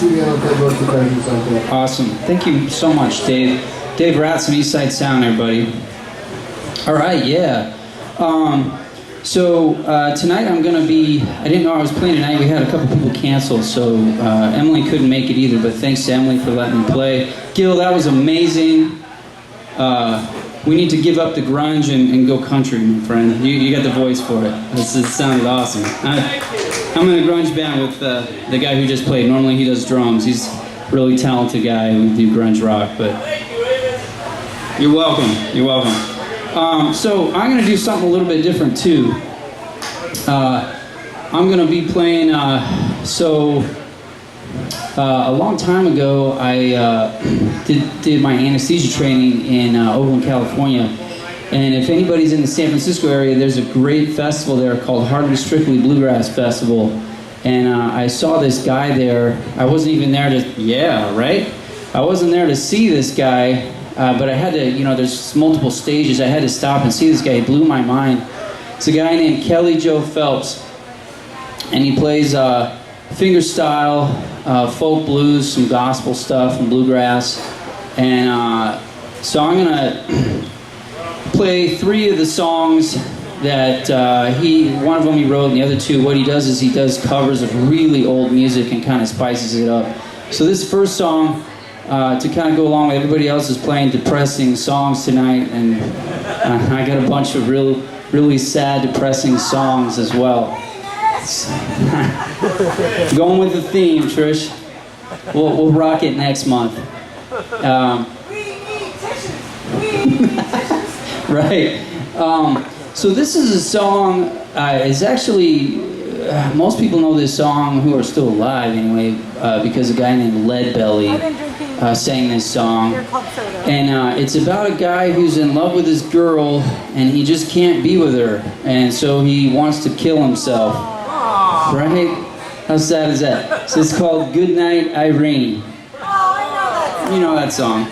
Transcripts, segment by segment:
Juliano Pedro to play you something. Awesome. Thank you so much, Dave. Dave Ratz from East Side Sound, everybody. All right, yeah. So tonight I'm going to be, I didn't know I was playing tonight. We had a couple people cancel, so Emily couldn't make it either, but thanks to Emily for letting me play. Gil, that was amazing. We need to give up the grunge and go country, my friend. You got the voice for it. It sounded awesome. I'm in a grunge band with the guy who just played. Normally he does drums. He's a really talented guy. We do grunge rock, but you're welcome. You're welcome. So I'm going to do something a little bit different too. I'm going to be playing, a long time ago I did my anesthesia training in Oakland, California. And if anybody's in the San Francisco area, there's a great festival there called Hardly Strictly Bluegrass Festival. And I saw this guy there. I wasn't even there to, yeah, right? I wasn't there to see this guy. But I had to, there's multiple stages. I had to stop and see this guy. He blew my mind. It's a guy named Kelly Joe Phelps. And he plays fingerstyle, folk blues, some gospel stuff, and bluegrass. And so I'm going to play 3 of the songs that one of them he wrote, and the other 2, what he does is he does covers of really old music and kind of spices it up. So this first song, to kind of go along with everybody else is playing depressing songs tonight, and I got a bunch of really sad, depressing songs as well. Going with the theme, Trish. We'll rock it next month. Right. So this is a song. It's actually most people know this song who are still alive anyway, because a guy named Leadbelly sang this song. And it's about a guy who's in love with his girl and he just can't be with her, and so he wants to kill himself. Right? How sad is that? So it's called Goodnight Irene. You know that song.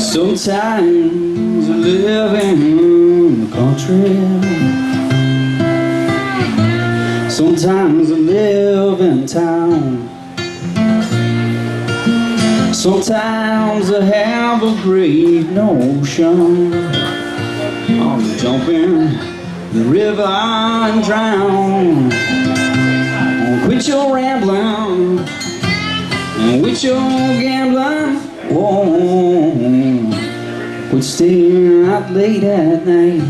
Sometimes I live in the country. Sometimes I live in town. Sometimes I have a great notion. I'll jump in the river and drown. Quit your rambling and quit your gambling. Whoa. Quit staying out late at night.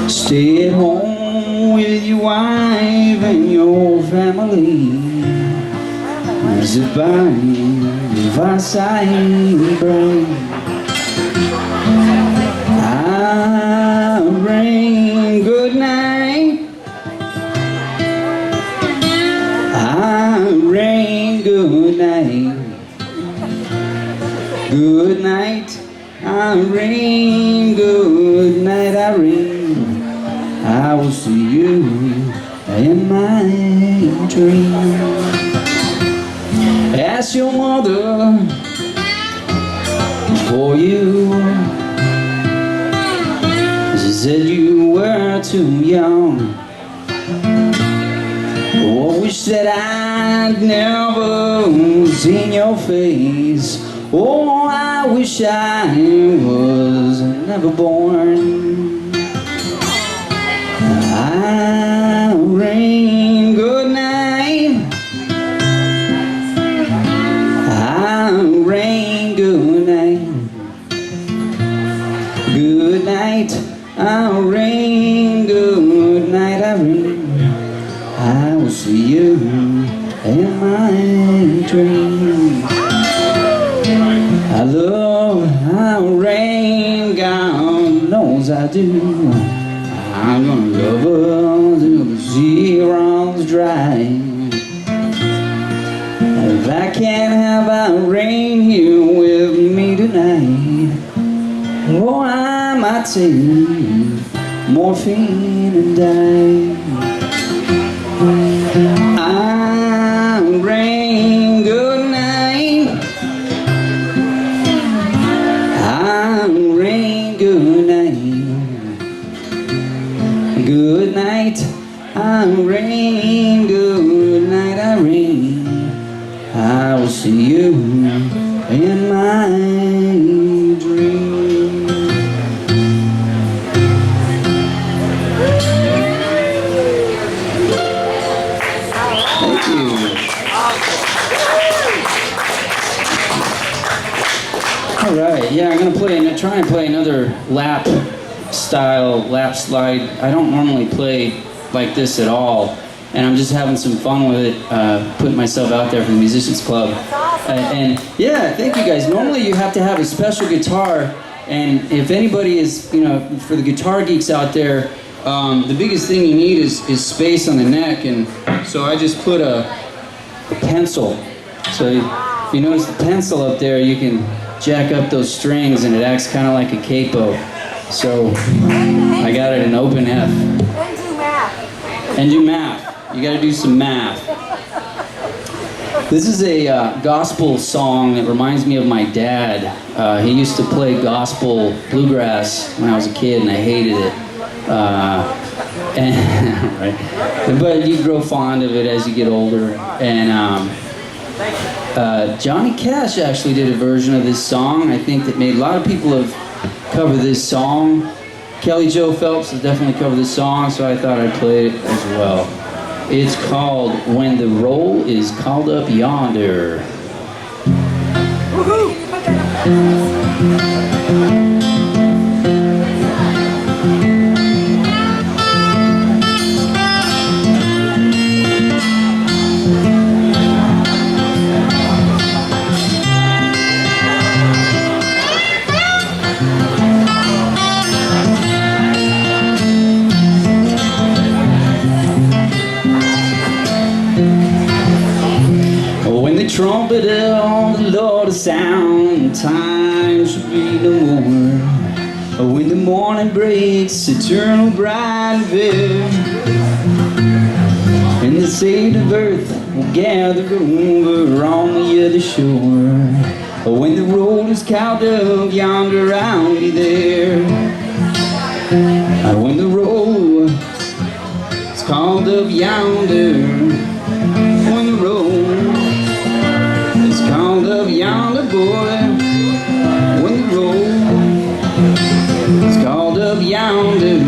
Stay at home with your wife and your family. Sit by the fireside bright. Irene, good night. Irene, good night. Good night, Irene. Good night, Irene. I will see you in my dream. Ask your mother for you. She said you were too young. Oh, I wish that I'd never seen your face. Oh, I wish I was never born. Irene, good night. Irene, good night. Good night, Irene. Good night, Irene. I will see you in my dreams. I love do. I'm gonna love her till the sea runs dry. If I can't have Irene here with me tonight, oh, I might take morphine and die. Irene, good night. Irene, good night. Good night, Irene. Good night, Irene. I will see you in my dream. Thank you. All right, yeah, I'm gonna try and play another lap slide. I don't normally play like this at all. And I'm just having some fun with it, putting myself out there for the Musicians Club. And yeah, thank you guys. Normally you have to have a special guitar, and if anybody is, for the guitar geeks out there, the biggest thing you need is space on the neck, and so I just put a pencil. So if you notice the pencil up there, you can jack up those strings and it acts kind of like a capo. So I got it in open F. And do math. You gotta do some math. This is a gospel song that reminds me of my dad. He used to play gospel bluegrass when I was a kid, and I hated it. Right? But you grow fond of it as you get older. And Johnny Cash actually did a version of this song. I think that made a lot of people have covered this song. Kelly Joe Phelps has definitely covered this song, so I thought I'd play it as well. It's called When the Roll is Called Up Yonder. Woohoo! Trumpet of the Lord is sound, time shall be no more. When the morning breaks, eternal bright and fair, and the saved of earth will gather over on the other shore. When the roll is called up yonder, I'll be there. When the roll is called up yonder, when the roll called up yonder, boy, when the roll is called up yonder,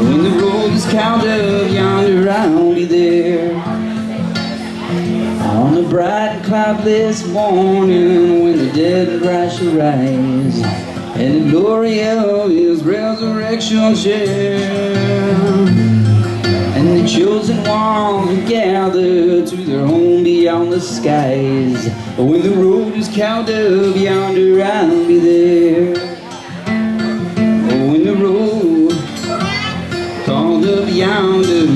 when the roll is called up yonder, I'll be there. On a bright and cloudless morning, when the dead in Christ shall rise, and the glory of his resurrection share, and the chosen ones will gather to their home beyond the skies. When the road is called up yonder, I'll be there. When the road called up yonder,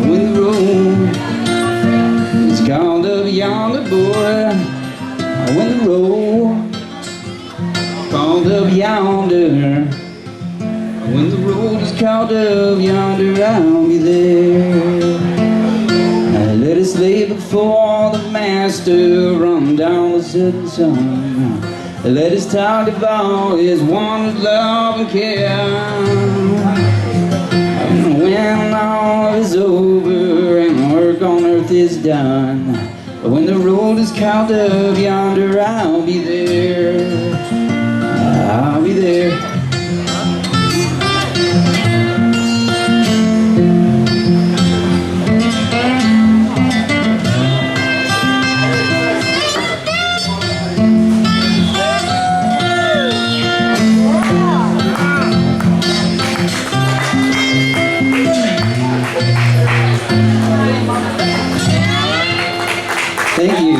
when the road is called up yonder, boy, when the road called up yonder, when the road is called up yonder, I'll be there. Let us lay before the Master, run down the setting sun. Let us talk about his wondrous love and care. And when all is over and work on earth is done, when the road is called up yonder, I'll be there. I'll be there. Thank you.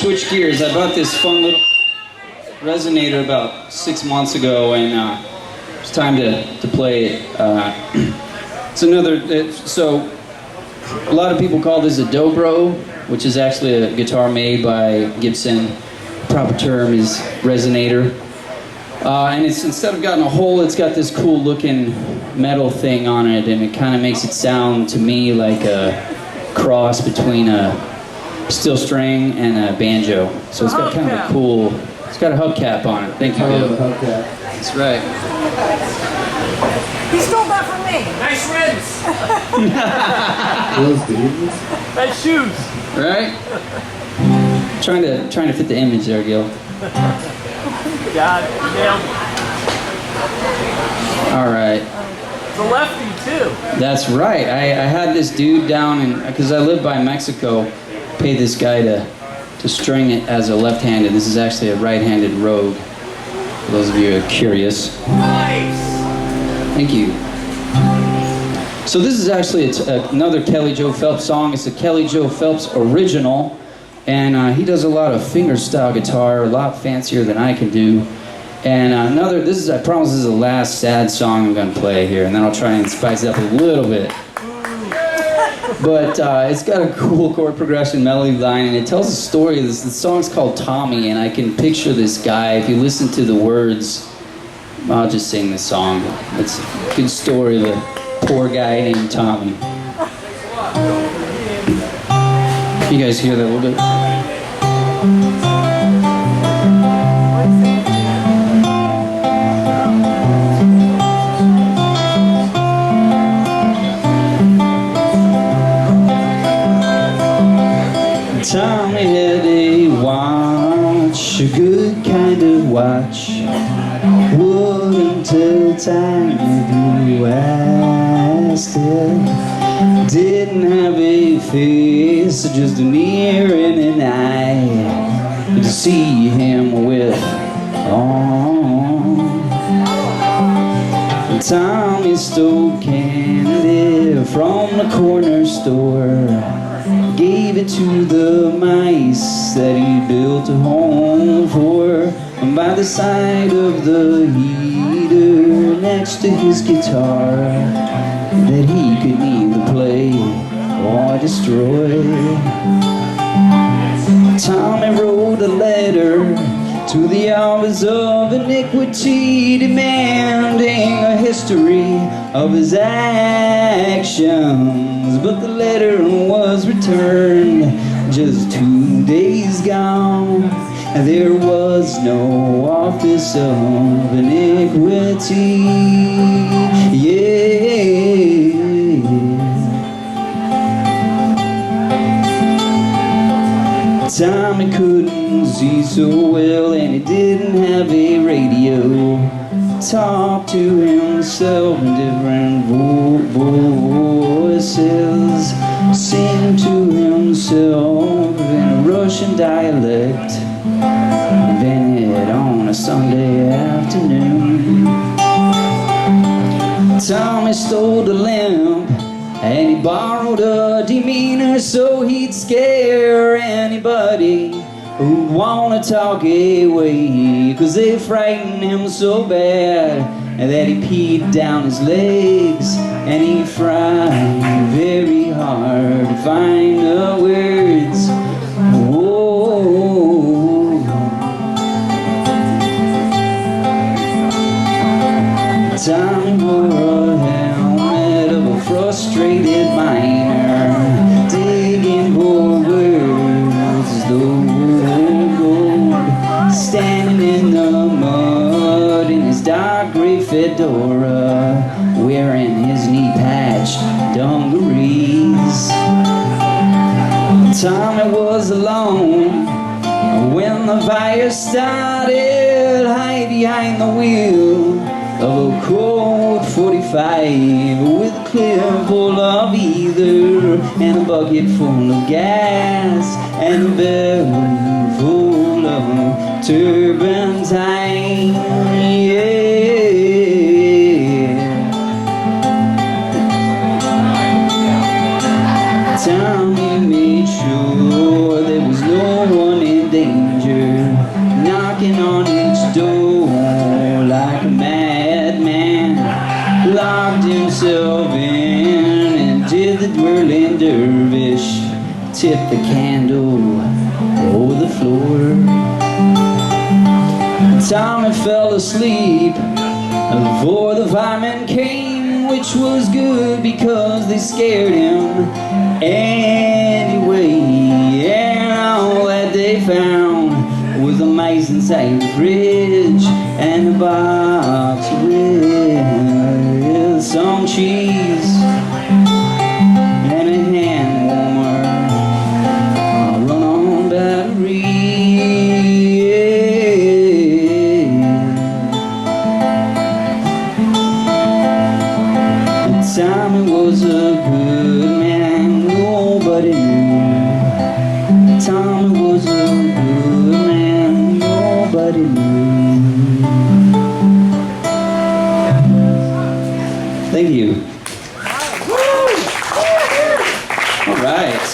switch gears. I bought this fun little resonator about 6 months ago, and it's time to play it. It's another. So a lot of people call this a Dobro, which is actually a guitar made by Gibson. The proper term is resonator. And it's, instead of getting a hole, it's got this cool looking metal thing on it, and it kind of makes it sound to me like a cross between a steel string and a banjo. So it's got kind of a cool, it's got a hubcap on it. Thank you, Bill. That's right. He stole that from me. Nice rims. Nice shoes. Right? Trying to fit the image there, Gil. God, nailed it. All right. The lefty too. That's right. I had this dude down, and because I live by Mexico, paid this guy to string it as a left-handed. This is actually a right-handed Rogue. For those of you who are curious. Nice. Thank you. So this is actually another Kelly Joe Phelps song. It's a Kelly Joe Phelps original, and he does a lot of fingerstyle guitar, a lot fancier than I can do. And I promise this is the last sad song I'm gonna play here, and then I'll try and spice it up a little bit. But it's got a cool chord progression, melody line, and it tells a story. The song's called Tommy, and I can picture this guy. If you listen to the words, I'll just sing this song. It's a good story of a poor guy named Tommy. You guys hear that a little bit? Tommy had a watch, a good kind of watch. Wouldn't tell time if you asked it. Didn't have a face, just an ear and an eye to see him with. Tommy stole candy from the corner store, gave it to the mice that he built a home for, by the side of the heater next to his guitar that he could neither play or destroy. Tommy wrote a letter to the hours of iniquity, demanding a history of his actions, but the letter was returned just 2 days gone, and there was no office of iniquity. Yeah. Tommy couldn't see so well, and he didn't have a radio. Talked to himself in different voices, sing to himself in a Russian dialect, invented on a Sunday afternoon. Tommy stole the lamp, and he borrowed a demeanor so he'd scare anybody who'd wanna talk away, 'cause they frightened him so bad that he peed down his legs, and he tried very hard to find the words. Whoa. Tommy wore a helmet of a frustrated miner, digging for words as though gold, standing in the mud in his dark gray fedora, wearing his knee-patched dungarees. Tommy was alone when the fire started, hide behind the wheel of a Colt 45 with a clip full of ether and a bucket full of gas and a barrel full of turpentine. Yeah. Tommy made sure there was no one in danger. whirling dervish tipped the candle over the floor. Tommy fell asleep before the firemen came, which was good because they scared him anyway. And all that they found was a Mason-sized fridge and a box with some cheese and a hand warmer, a run-on battery. Tommy was a good man, nobody knew. Tommy was a good man, nobody knew. Thank you. All right.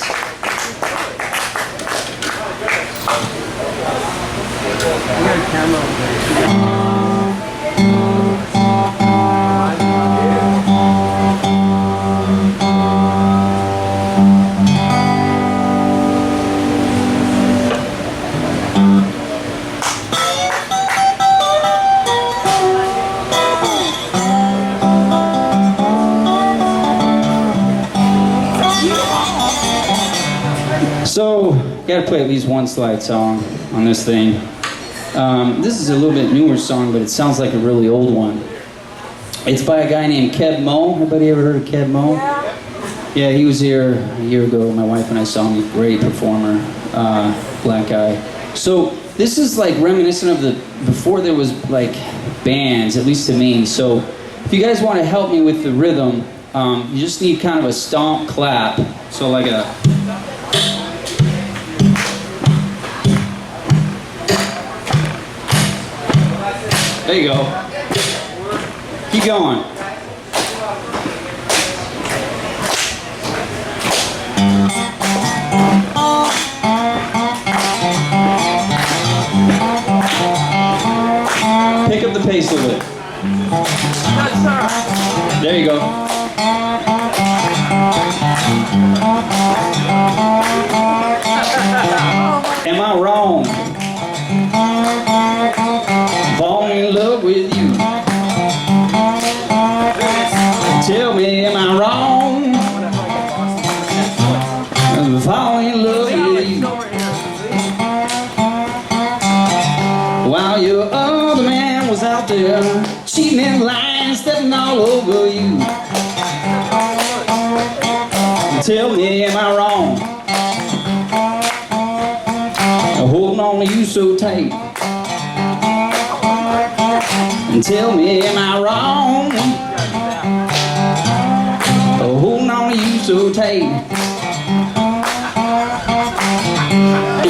So, gotta play at least one slide song on this thing. This is a little bit newer song, but it sounds like a really old one. It's by a guy named Keb Mo. Anybody ever heard of Keb Mo? Yeah, he was here a year ago. My wife and I saw him. Great performer, black guy. So this is like reminiscent of the before there was like bands, at least to me. So if you guys want to help me with the rhythm, you just need kind of a stomp clap. So like a. There you go. Keep going. Pick up the pace a little bit. There you go. Am I wrong? Falling in love with you. Tell me, am I wrong? Falling in love with you. While your other man was out there cheating and lying, stepping all over you. Tell me, am I wrong? Holding on to you so tight. And tell me, am I wrong? Holding on to you so tight.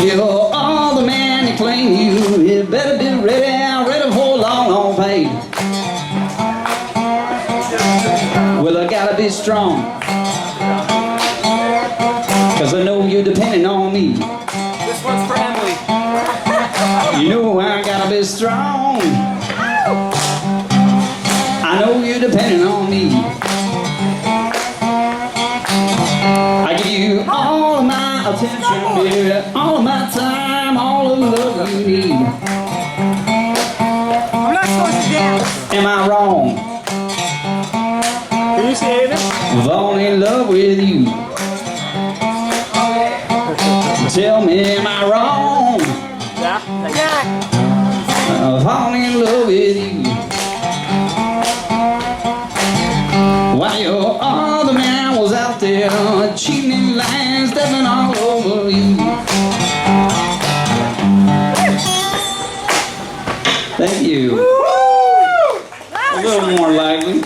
You're all the man that claim you. You better be ready for a long, long pay. Well, I gotta be strong, 'cause I know you're depending on me. This one's for Emily. You know I gotta be strong. I know you're depending on me. I give you all of my attention, baby, all of my time, all of the love you need. I'm not supposed to dance. Am I wrong? Can you say it? Falling in love with you. Tell me, am I wrong? Yeah. Falling in love with you. While your other man was out there cheating and lying, stepping all over you. Thank you. A little more lively.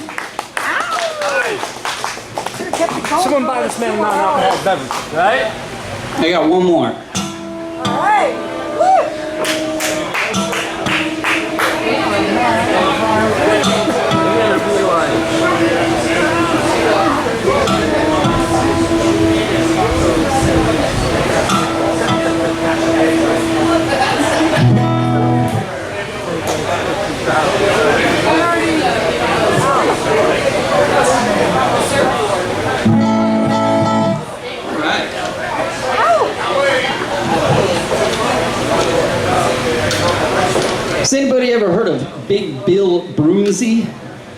Someone buy this man a non-alcoholic beverage, right? I got one more. All right. Has anybody ever heard of Big Bill Broonzy?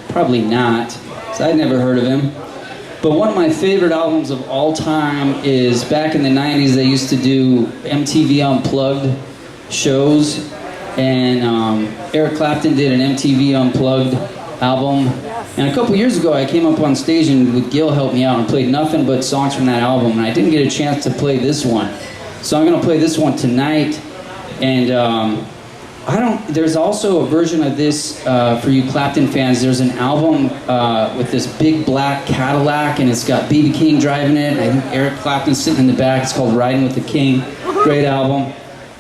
Probably not, because I'd never heard of him. But one of my favorite albums of all time is back in the 90s, they used to do MTV Unplugged shows. And Eric Clapton did an MTV Unplugged album. And a couple years ago, I came up on stage and with Gil helped me out and played nothing but songs from that album. And I didn't get a chance to play this one. So I'm going to play this one tonight. And there's also a version of this for you Clapton fans. There's an album with this big black Cadillac, and it's got B.B. King driving it. I think Eric Clapton's sitting in the back. It's called Riding with the King. Great album.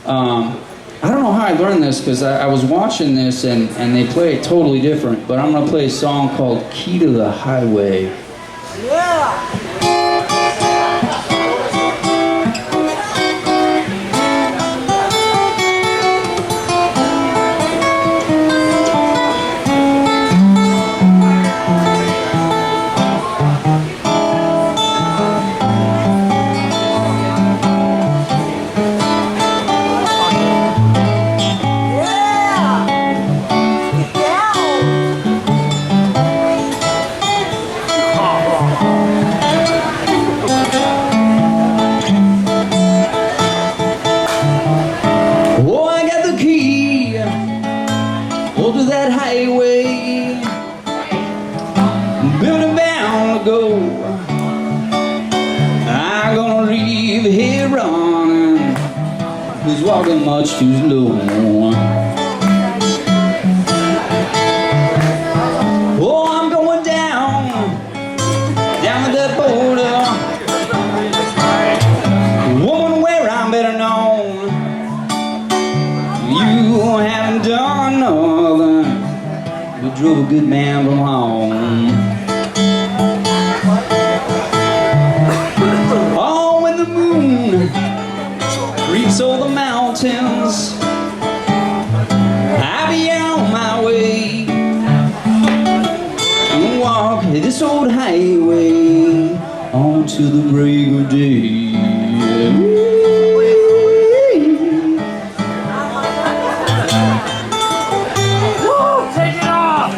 I don't know how I learned this, because I was watching this and they play it totally different, but I'm going to play a song called Key to the Highway. Yeah. Who's walking much too slow. Oh, I'm going down to that border. Woman, where I'm better known. You haven't done nothing but drove a good man from home. Oh, when the moon creeps over the mountains, I'll be on my way to walk this old highway on to the break of day. Woo! Take it off!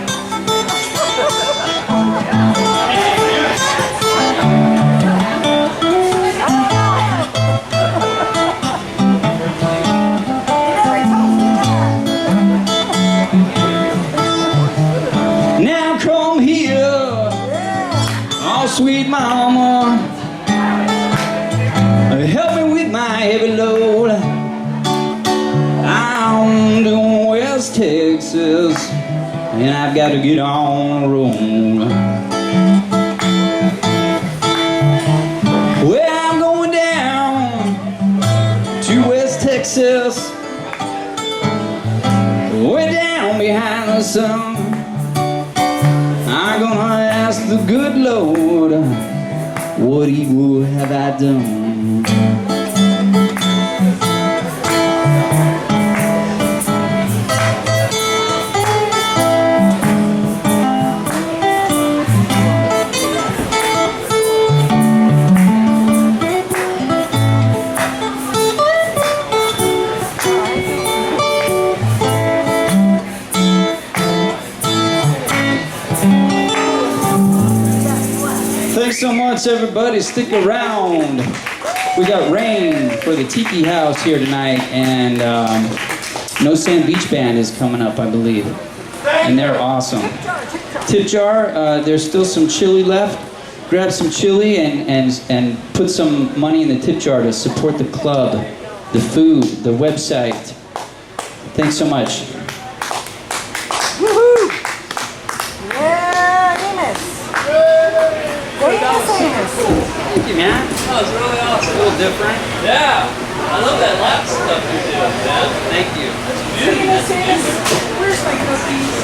Now come here, oh sweet mama, help me with my heavy load. I'm doing West Texas, and I've got to get on the road. Well, I'm going down to West Texas, way down behind the sun. I'm gonna ask the good Lord, what evil have I done? Thanks so much, everybody. Stick around. We got rain for the Tiki House here tonight, and No Sand Beach Band is coming up, I believe, and they're awesome. Tip jar. There's still some chili left. Grab some chili and put some money in the tip jar to support the club, the food, the website. Thanks so much. Woohoo! Yeah, Amos. Thank you, man. That was really awesome. A little different. Yeah. I love that lap stuff you do, man. Thank you. Where's my cookies?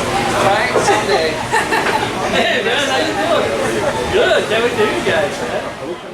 Right, someday. Hey, man, how you doing? Good. Can't wait to hear you guys, man.